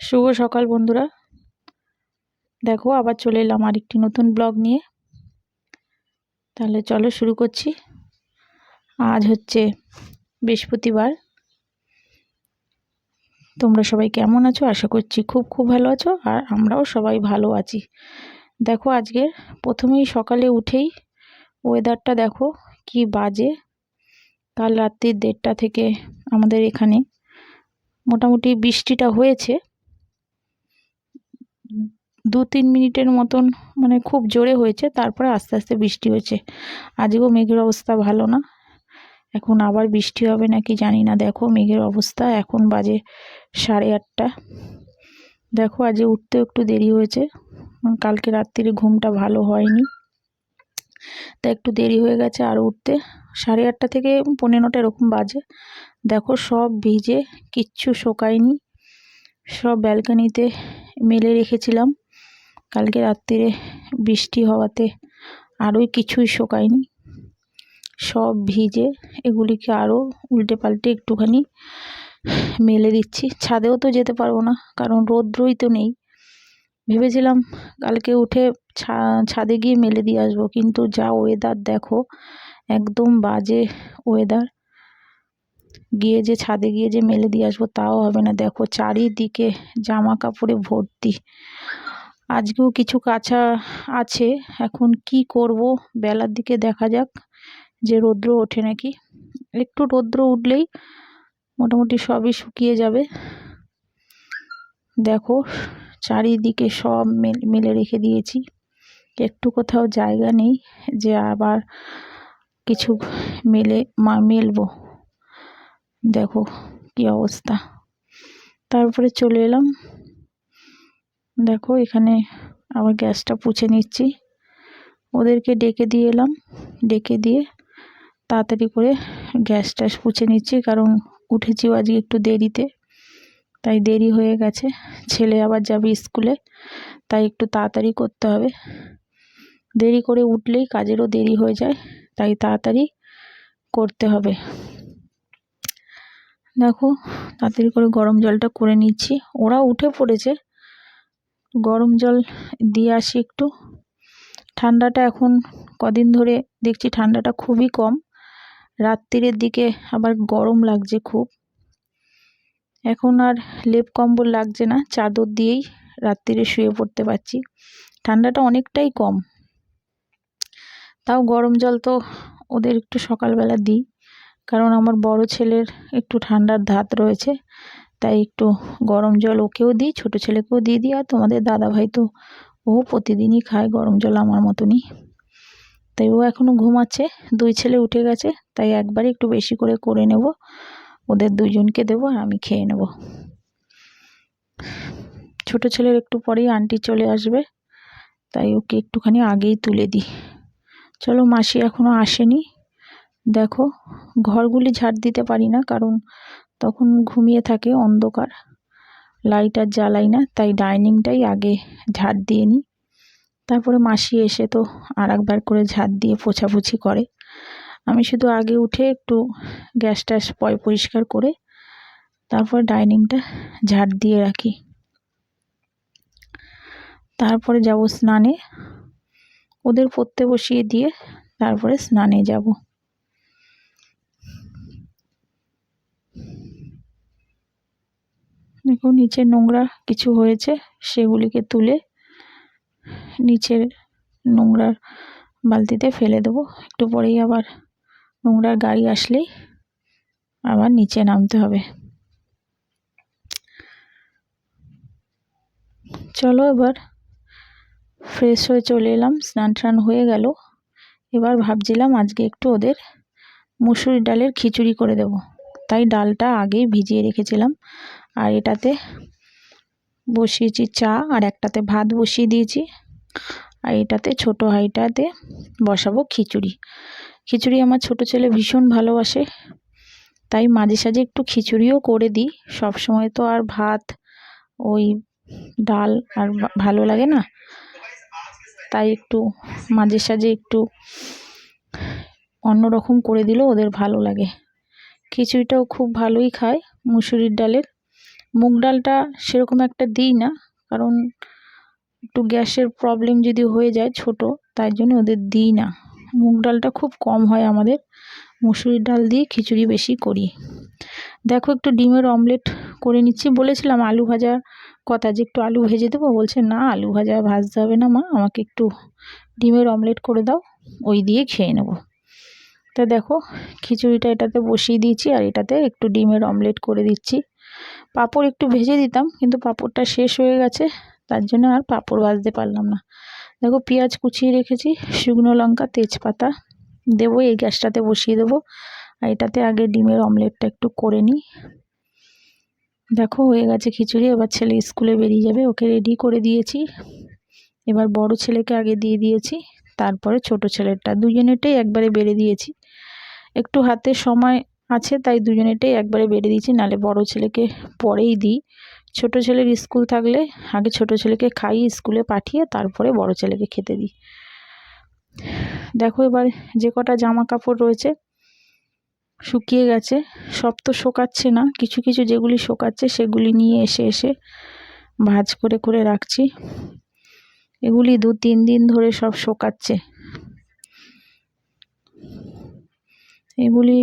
শুভ সকাল বন্ধুরা। দেখো আবার চলে এলাম আরেকটি নতুন ব্লগ নিয়ে। তাহলে চলো শুরু করছি। আজ হচ্ছে বৃহস্পতিবার। তোমরা সবাই কেমন আছো? আশা করছি খুব খুব ভালো আছো, আর আমরাও সবাই ভালো আছি। দেখো আজকে প্রথমেই সকালে উঠেই ওয়েদারটা দেখো কি বাজে। কাল রাত্রি 1:30 থেকে আমাদের এখানে মোটামুটি বৃষ্টিটা হয়েছে 2-3 মিনিটের মতন, মানে খুব জোরে হয়েছে, তারপরে আস্তে আস্তে বৃষ্টি হয়েছে। আজকেও মেঘের অবস্থা ভালো না, এখন আবার বৃষ্টি হবে নাকি জানি না। দেখো মেঘের অবস্থা, এখন বাজে 8:30। দেখো আজকে উঠতে একটু দেরি হয়েছে, কালকে রাত্রিরে ঘুমটা ভালো হয়নি, তা একটু দেরি হয়ে গেছে আর উঠতে। 8:30 থেকে 9:15 এরকম বাজে। দেখো সব ভিজে, কিচ্ছু শোকায়নি, সব ব্যালকনিতে মেলে রেখেছিলাম। কালকে রাত্রিরে বৃষ্টি হওয়াতে আরোই কিছুই শোকায়নি, সব ভিজে। এগুলিকে আরও উল্টে পাল্টে একটুখানি মেলে দিচ্ছি। ছাদেও তো যেতে পারবো না, কারণ রৌদ্রই তো নেই। ভেবেছিলাম কালকে উঠে ছাদে গিয়ে মেলে দিয়ে আসবো, কিন্তু যা ওয়েদার দেখো, একদম বাজে ওয়েদার। গিয়ে যে ছাদে গিয়ে যে মেলে দিয়ে আসবো তাও হবে না। দেখো চারিদিকে জামা কাপড়ে ভর্তি। আজকেও কিছু কাঁচা আছে, এখন কি করব বেলার দিকে দেখা যাক, যে রৌদ্র ওঠে নাকি। একটু রৌদ্র উঠলেই মোটামুটি সবই শুকিয়ে যাবে। দেখো চারিদিকে সব মেলে রেখে দিয়েছি, একটু কোথাও জায়গা নেই যে আবার কিছু মেলবো। দেখো কি অবস্থা। তারপরে চলে এলাম, দেখো এখানে আবার গ্যাসটা পুছে নিচ্ছি। ওদেরকে ডেকে দিয়ে এলাম, ডেকে দিয়ে তাড়াতাড়ি করে গ্যাস ট্যাস পুছে নিচ্ছি, কারণ উঠেছিও আজকে একটু দেরিতে, তাই দেরি হয়ে গেছে। ছেলে আবার যাবে স্কুলে, তাই একটু তাড়াতাড়ি করতে হবে। দেরি করে উঠলেই কাজেরও দেরি হয়ে যায়, তাই তাড়াতাড়ি করতে হবে। দেখো তাড়াতাড়ি করে গরম জলটা করে নিচ্ছি। ওরা উঠে পড়েছে, গরম জল দিয়ে আসি একটু। ঠান্ডাটা এখন কদিন ধরে দেখছি ঠান্ডাটা খুবই কম, রাত্রিরের দিকে আবার গরম লাগছে খুব। এখন আর লেপ কম্বল লাগছে না, চাদর দিয়েই রাত্রিরে শুয়ে পড়তে পারছি। ঠান্ডাটা অনেকটাই কম। তাও গরম জল তো ওদের একটু সকালবেলা দিই, কারণ আমার বড় ছেলের একটু ঠান্ডার ধাত রয়েছে, তাই একটু গরম জল ওকেও দিই, ছোট ছেলেকেও দিয়ে দিই। আর তোমাদের দাদা ভাই তো ও প্রতিদিনই খায় গরম জল আমার মতনই, তাই ও এখনও ঘুমাচ্ছে। 2 ছেলে উঠে গেছে, তাই একবারে একটু বেশি করে নেব, ওদের 2জনকে দেবো আর আমি খেয়ে নেব। ছোট ছেলের একটু পরেই আন্টি চলে আসবে, তাই ওকে একটুখানি আগেই তুলে দিই। চলো, মাসি এখনও আসেনি। দেখো ঘরগুলি ঝাড় দিতে পারি না, কারণ তখন ঘুমিয়ে থাকে, অন্ধকার, লাইট আর জ্বালাই না, তাই ডাইনিংটাই আগে ঝাড় দিয়ে নিই। তারপরে মাসি এসে তো আর একবার করে ঝাড় দিয়ে পোছাপুছি করে। আমি শুধু আগে উঠে একটু গ্যাস ট্যাস পরিষ্কার করে তারপর ডাইনিংটা ঝাড় দিয়ে রাখি। তারপরে যাব স্নানে, ওদের পড়তে বসিয়ে দিয়ে তারপরে স্নানে যাব। দেখো নিচে নোংরা কিছু হয়েছে, সেগুলিকে তুলে নিচের নোংরার বালতিতে ফেলে দেবো। একটু পরেই আবার নোংরার গাড়ি আসলেই আবার নিচে নামতে হবে। চলো এবার ফ্রেশ হয়ে চলে এলাম, স্নান টান হয়ে গেল। এবার ভাবছিলাম আজকে একটু ওদের মুসুরির ডালের খিচুড়ি করে দেব, তাই ডালটা আগেই ভিজিয়ে রেখেছিলাম। আর এটাতে বসিয়েছি চা, আর একটাতে ভাত বসিয়ে দিয়েছি, আর এটাতে ছোটো হাঁড়িটাতে বসাবো খিচুড়ি। খিচুড়ি আমার ছোট ছেলে ভীষণ ভালোবাসে, তাই মাঝে সাঝে একটু খিচুড়িও করে দিই। সব সময় তো আর ভাত ওই ডাল আর ভালো লাগে না, তাই একটু মাঝে সাঝে একটু অন্যরকম করে দিলেও ওদের ভালো লাগে। খিচুড়িটাও খুব ভালোই খায় মুসুরির ডালের, মুগ ডালটা সেরকম একটা দিই না, কারণ একটু গ্যাসের প্রবলেম যদি হয়ে যায় ছোট, তাই জন্য ওদের দিই না। মুগ ডালটা খুব কম হয় আমাদের, মুসুরির ডাল দিয়ে খিচুড়ি বেশি করি। দেখো একটু ডিমের অমলেট করে নিচ্ছি। বলেছিলাম আলু ভাজার কথা, যে একটু আলু ভেজে দেবো, বলছে না আলু ভাজতে হবে না মা, আমাকে একটু ডিমের অমলেট করে দাও, ওই দিয়ে খেয়ে নেব। তা দেখো খিচুড়িটা এটাতে বসিয়ে দিয়েছি, আর এটাতে একটু ডিমের অমলেট করে দিচ্ছি। পাঁপড় একটু ভেজে দিতাম, কিন্তু পাঁপড়টা শেষ হয়ে গেছে, তার জন্য আর পাঁপড় ভাজতে পারলাম না। দেখো পেঁয়াজ কুচিয়ে রেখেছি, শুকনো লঙ্কা, তেজপাতা দেবো, এই গ্যাসটাতে বসিয়ে দেবো। আর এটাতে আগে ডিমের অমলেটটা একটু করে নিই। দেখো হয়ে গেছে খিচুড়ি। এবার ছেলে স্কুলে বেরিয়ে যাবে, ওকে রেডি করে দিয়েছি। এবার বড় ছেলেকে আগে দিয়ে দিয়েছি, তারপরে ছোট ছেলেরটা, দুজনেরটাই একবারে বেড়ে দিয়েছি। একটু হাতে সময় আছে তাই দুজনেরটাই একবারে বেড়ে দিয়েছি, নাহলে বড় ছেলেকে পরেই দিই। ছোট ছেলের স্কুল থাকলে আগে ছোট ছেলেকে খাইয়ে স্কুলে পাঠিয়ে তারপরে বড় ছেলেকে খেতে দিই। দেখো এবার যে কটা জামা কাপড় রয়েছে শুকিয়ে গেছে, সব তো শোকাচ্ছে না, কিছু কিছু যেগুলি শোকাচ্ছে সেগুলি নিয়ে এসে ভাঁজ করে করে রাখছি। এগুলি 2-3 দিন ধরে সব শোকাচ্ছে। এগুলি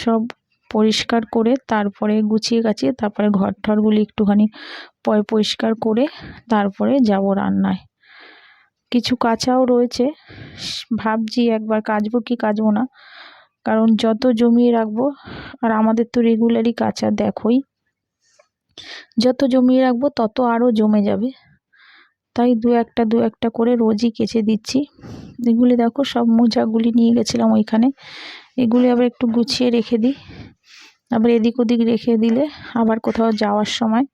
সব পরিষ্কার করে তারপরে গুছিয়ে গাছিয়ে তারপরে ঘর ঠরগুলি একটুখানি পরিষ্কার করে তারপরে যাব রান্নায়। কিছু কাচাও রয়েছে, ভাবছি একবার কাচবো কি কাচবো না, কারণ যত জমিয়ে রাখবো, আর আমাদের তো রেগুলারই কাচা দেখোই, যত জমিয়ে রাখবো তত আরও জমে যাবে, তাই দু একটা করে রোজই কেচে দিচ্ছি। এগুলি দেখো সব মোজাগুলি নিয়ে গেছিলাম ওইখানে, এগুলি আবার একটু গুছিয়ে রেখে দিই, আবার এদিক ওদিক রেখে দিলে আবার কোথাও যাওয়ার সময়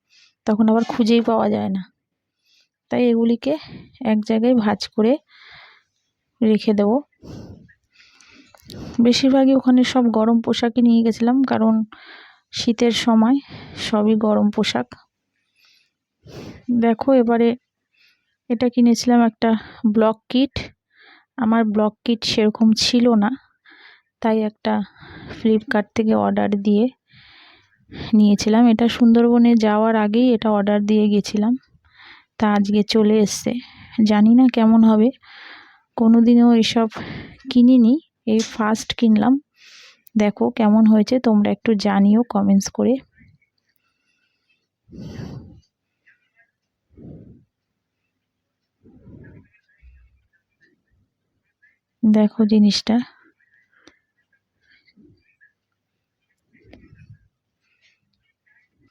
তখন আবার খুঁজেই পাওয়া যায় না, তাই এগুলিকে এক জায়গায় ভাঁজ করে রেখে দেব। বেশিরভাগই ওখানে সব গরম পোশাকই নিয়ে গেছিলাম, কারণ শীতের সময় সবই গরম পোশাক। দেখো এবারে এটা কিনেছিলাম একটা ব্লক কিট, আমার ব্লক কিট সেরকম ছিল না, তাই একটা ফ্লিপকার্ট থেকে অর্ডার দিয়ে নিয়েছিলাম। এটা সুন্দরবনে যাওয়ার আগেই এটা অর্ডার দিয়ে গেছিলাম, তা আজকে চলে এসছে। জানি না কেমন হবে, কোনোদিনও এসব কিনিনি, এই ফার্স্ট কিনলাম। দেখো কেমন হয়েছে তোমরা একটু জানিও কমেন্টস করে। দেখো জিনিসটা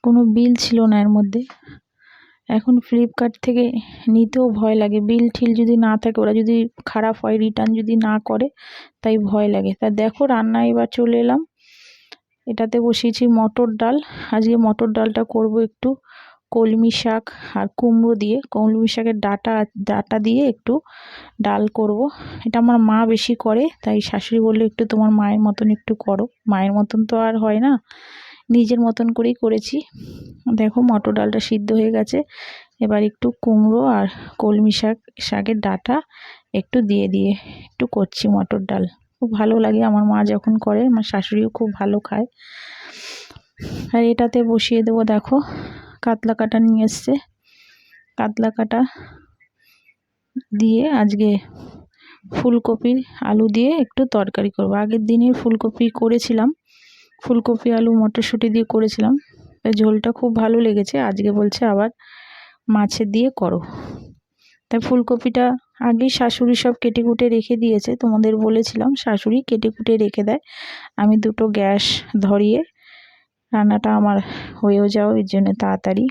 কোনো বিল ছিল না এর মধ্যে। এখন ফ্লিপকার্ট থেকে নিতেও ভয় লাগে, বিল ঠিল যদি না থাকে, ওরা যদি খারাপ হয় রিটার্ন যদি না করে, তাই ভয় লাগে। তা দেখো রান্না এবার চলে এলাম, এটাতে বসিয়েছি মটর ডাল। আজকে মটর ডালটা করব একটু কলমি শাক আর কুমড়ো দিয়ে, কলমি শাকের ডাটা দিয়ে একটু ডাল করব। এটা আমার মা বেশি করে, তাই শাশুড়ি বললে একটু তোমার মায়ের মতন একটু করো। মায়ের মতন তো আর হয় না, নিজের মতন করেই করেছি। দেখো মটর ডালটা সিদ্ধ হয়ে গেছে, এবার একটু কুমড়ো আর কলমি শাকের ডাটা একটু দিয়ে একটু করছি মটর ডাল। খুব ভালো লাগে, আমার মা যখন করে, আমার শাশুড়িও খুব ভালো খায়। আর এটাতে বসিয়ে দেবো, দেখো কাতলা কাটা নিয়ে এসছে, কাতলা কাটা দিয়ে আজকে ফুলকপি আলু দিয়ে একটু তরকারি করব। আগের দিনের ফুলকপি করেছিলাম, ফুলকপি আলু মটরশুঁটি দিয়ে করেছিলাম, ঝোলটা খুব ভালো লেগেছে। আজকে বলছে আবার মাছের দিয়ে করো, তাই ফুলকপিটা আগেই শাশুড়ি সব কেটে কুটে রেখে দিয়েছে, তোমাদের বলেছিলাম শাশুড়ি কেটে কুটে রেখে দেয়। আমি দুটো গ্যাস ধরিয়ে রান্নাটা আমার হয়েও যাও, এর জন্য তাড়াতাড়ি।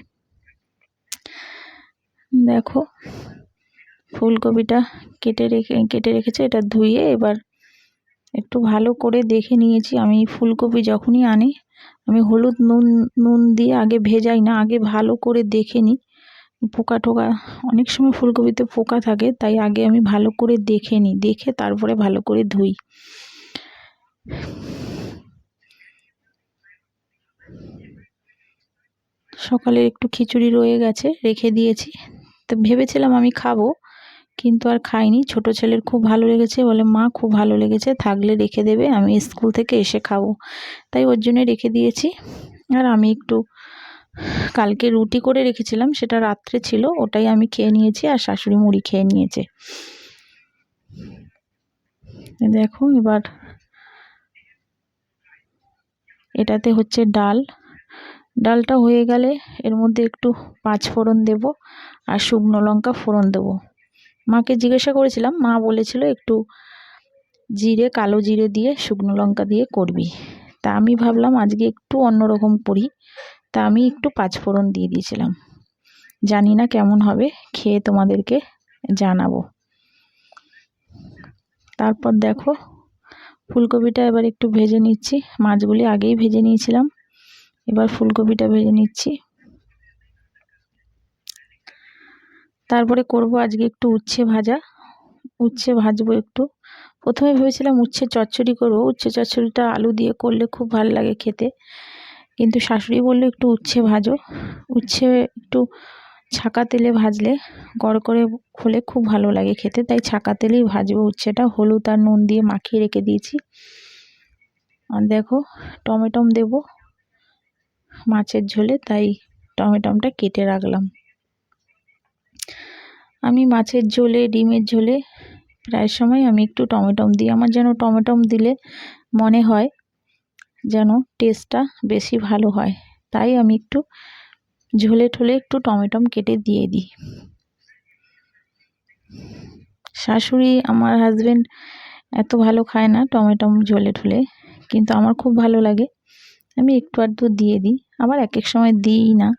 দেখো ফুলকপিটা কেটে রেখেছে, এটা ধুয়ে এবার একটু ভালো করে দেখে নিয়েছি। আমি ফুলকপি যখনই আনি আমি হলুদ নুন দিয়ে আগে ভেজাই না, আগে ভালো করে দেখে নিই। পোকা টোকা অনেক সময় ফুলকপিতে পোকা থাকে, তাই আগে আমি ভালো করে দেখে নিই, দেখে তারপরে ভালো করে ধুই। সকালে একটু খিচুড়ি রয়ে গেছে, রেখে দিয়েছি, তো ভেবেছিলাম আমি খাবো, কিন্তু আর খাইনি। ছোট ছেলের খুব ভালো লেগেছে, বলে মা খুব ভালো লেগেছে, থাকলে রেখে দেবে, আমি স্কুল থেকে এসে খাবো, তাই ওর জন্য রেখে দিয়েছি। আর আমি একটু কালকে রুটি করে রেখেছিলাম, সেটা রাত্রে ছিল, ওটাই আমি খেয়ে নিয়েছি আর শাশুড়ি মুড়ি খেয়ে নিয়েছে। দেখো এবার এটাতে হচ্ছে ডাল, ডালটা হয়ে গেলে এর মধ্যে একটু পাঁচ ফোড়ন দেব আর শুকনো লঙ্কা ফোড়ন দেব। মাকে জিজ্ঞাসা করেছিলাম, মা বলেছিল একটু জিরে, কালো জিরে দিয়ে শুকনো লঙ্কা দিয়ে করবি। তা আমি ভাবলাম আজকে একটু অন্যরকম করি, তা আমি একটু পাঁচ ফোড়ন দিয়ে দিয়েছিলাম। জানি না কেমন হবে, খেয়ে তোমাদেরকে জানাবো। তারপর দেখো ফুলকপিটা এবার একটু ভেজে নিচ্ছি, মাছগুলি আগেই ভেজে নিয়েছিলাম, এবার ফুলকপিটা ভেজে নিচ্ছি। তারপরে করব আজকে একটু উচ্ছে ভাজা, উচ্ছে ভাজবো একটু। প্রথমে ভেবেছিলাম উচ্ছে চচ্চড়ি করবো, উচ্ছে চচ্চড়িটা আলু দিয়ে করলে খুব ভালো লাগে খেতে, কিন্তু শাশুড়ি বললো একটু উচ্ছে ভাজো, উচ্ছে একটু ছাকা তেলে ভাজলে গড় করে হলে খুব ভালো লাগে খেতে, তাই ছাকা তেলেই ভাজবো উচ্ছেটা। হলুদ আর নুন দিয়ে মাখিয়ে রেখে দিয়েছি। আর দেখো টমেটম দেব মাছের ঝোলে, তাই টমেটমটা কেটে রাখলাম। আমি মাছের ঝোলে, ডিমের ঝোলে প্রায় সময় আমি একটু টমেটম দিই, আমার যেন টমেটম দিলে মনে হয় যেন টেস্টটা বেশি ভালো হয়, তাই আমি একটু ঝোলে ঠোলে একটু টমেটম কেটে দিয়ে দিই। শাশুড়ি, আমার হাজবেন্ড এত ভালো খায় না টমেটম ঝোলে ঠোলে, কিন্তু আমার খুব ভালো লাগে, আমি একটু আধটু দিয়ে দিই, আবার এক এক সময় দিই না,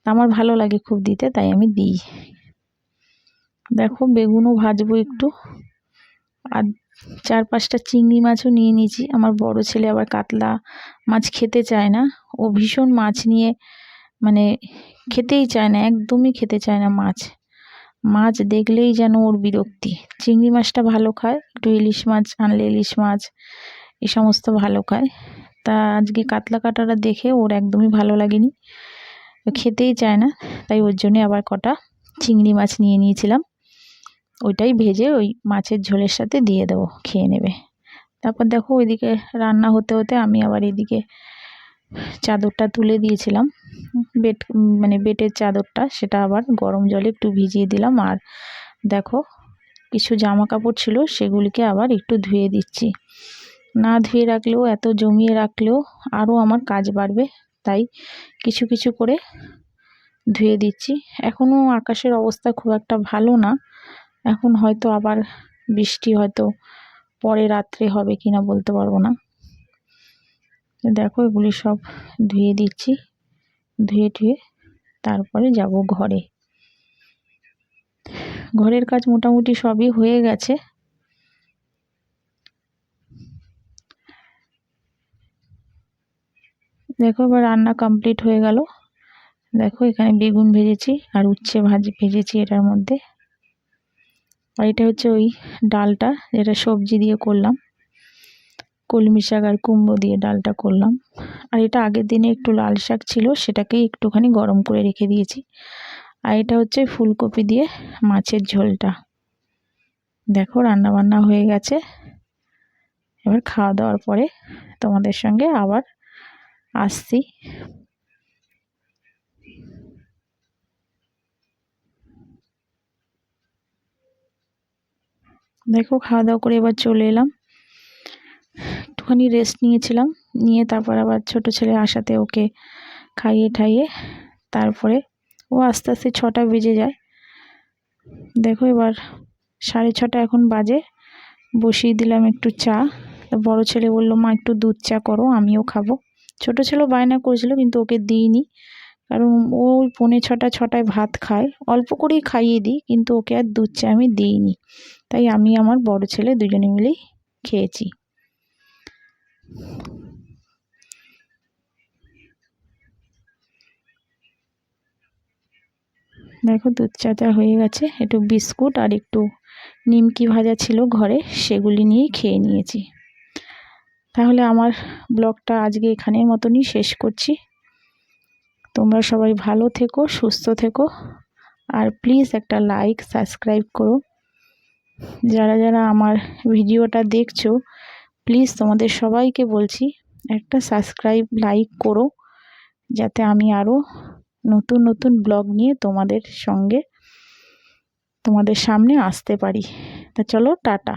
আমার ভালো লাগে খুব দিতে, তাই আমি দিই। দেখো বেগুনও ভাজবো একটু, আর 4-5টা চিংড়ি মাছও নিয়ে নিয়েছি। আমার বড় ছেলে আবার কাতলা মাছ খেতে চায় না, ও ভীষণ মাছ নিয়ে মানে খেতেই চায় না, একদমই খেতে চায় না মাছ, মাছ দেখলেই যেন ওর বিরক্তি। চিংড়ি মাছটা ভালো খায়, একটু ইলিশ মাছ আনলে ইলিশ মাছ এই সমস্ত ভালো খায়, তা আজকে কাতলা কাটাটা দেখে ওর একদমই ভালো লাগেনি, খেতেই চায় না, তাই ওর জন্য আবার কটা চিংড়ি মাছ নিয়ে নিয়েছিলাম, ওইটাই ভেজে ওই মাছের ঝোলের সাথে দিয়ে দেবো, খেয়ে নেবে। তারপর দেখো ওইদিকে রান্না হতে হতে আমি আবার এদিকে চাদরটা তুলে দিয়েছিলাম, বেটের চাদরটা, সেটা আবার গরম জলে একটু ভিজিয়ে দিলাম। আর দেখো কিছু জামা কাপড় ছিল, সেগুলিকে আবার একটু ধুয়ে দিচ্ছি, না ধুয়ে রাখলেও, এত জমিয়ে রাখলেও আরও আমার কাজ বাড়বে, তাই কিছু কিছু করে ধুয়ে দিচ্ছি। এখনও আকাশের অবস্থা খুব একটা ভালো না, এখন হয়তো আবার বৃষ্টি হয়তো পরে রাত্রে হবে কিনা বলতে পারবো না। দেখো এগুলি সব ধুয়ে দিচ্ছি, ধুয়ে টুয়ে তারপরে যাব ঘরে। ঘরের কাজ মোটামুটি সবই হয়ে গেছে। দেখো এবার রান্না কমপ্লিট হয়ে গেল। দেখো এখানে বেগুন ভেজেছি আর উচ্ছে ভেজেছি এটার মধ্যে, আর এটা হচ্ছে ওই ডালটা যেটা সবজি দিয়ে করলাম, কলমি শাক আর কুমড়ো দিয়ে ডালটা করলাম। আর এটা আগের দিনে একটু লাল শাক ছিল, সেটাকেই একটুখানি গরম করে রেখে দিয়েছি। আর এটা হচ্ছে ফুলকপি দিয়ে মাছের ঝোলটা। দেখো রান্না বান্না হয়ে গেছে, এবার খাওয়া দাওয়ার পরে তোমাদের সঙ্গে আবার আসছি। দেখো খাওয়া দাওয়া করে এবার চলে এলাম, একটুখানি রেস্ট নিয়েছিলাম, নিয়ে তারপর আবার ছোট ছেলে আসাতে ওকে খাইয়ে ঠাইয়ে তারপরে ও আস্তে আস্তে 6টা বেজে যায়। দেখো এবার 6:30 এখন বাজে, বসিয়ে দিলাম একটু চা। বড় ছেলে বললো মা একটু দুধ চা করো, আমিও খাবো। ছোট ছেলেও বায়না করেছিল, কিন্তু ওকে দিইনি, কারণ ও 6:45-6টায় ভাত খায়, অল্প করেই খাইয়ে দিই, কিন্তু ওকে আর দুধ চা আমি দিইনি, তাই আমি আমার বড় ছেলে দুজনে মিলেই খেয়েছি। দেখো দুধ চাটা হয়ে গেছে, একটু বিস্কুট আর একটু নিমকি ভাজা ছিল ঘরে, সেগুলি নিয়েই খেয়ে নিয়েছি। তাহলে আমার ব্লগটা আজকে এখানের মতনই শেষ করছি। তোমরা সবাই ভালো থেকো, সুস্থ থেকো, আর প্লিজ একটা লাইক সাবস্ক্রাইব করো। যারা যারা আমার ভিডিওটা দেখছো, প্লিজ তোমাদের সবাইকে বলছি একটা সাবস্ক্রাইব লাইক করো, যাতে আমি আরও নতুন নতুন ব্লগ নিয়ে তোমাদের সামনে আসতে পারি। তা চলো টাটা।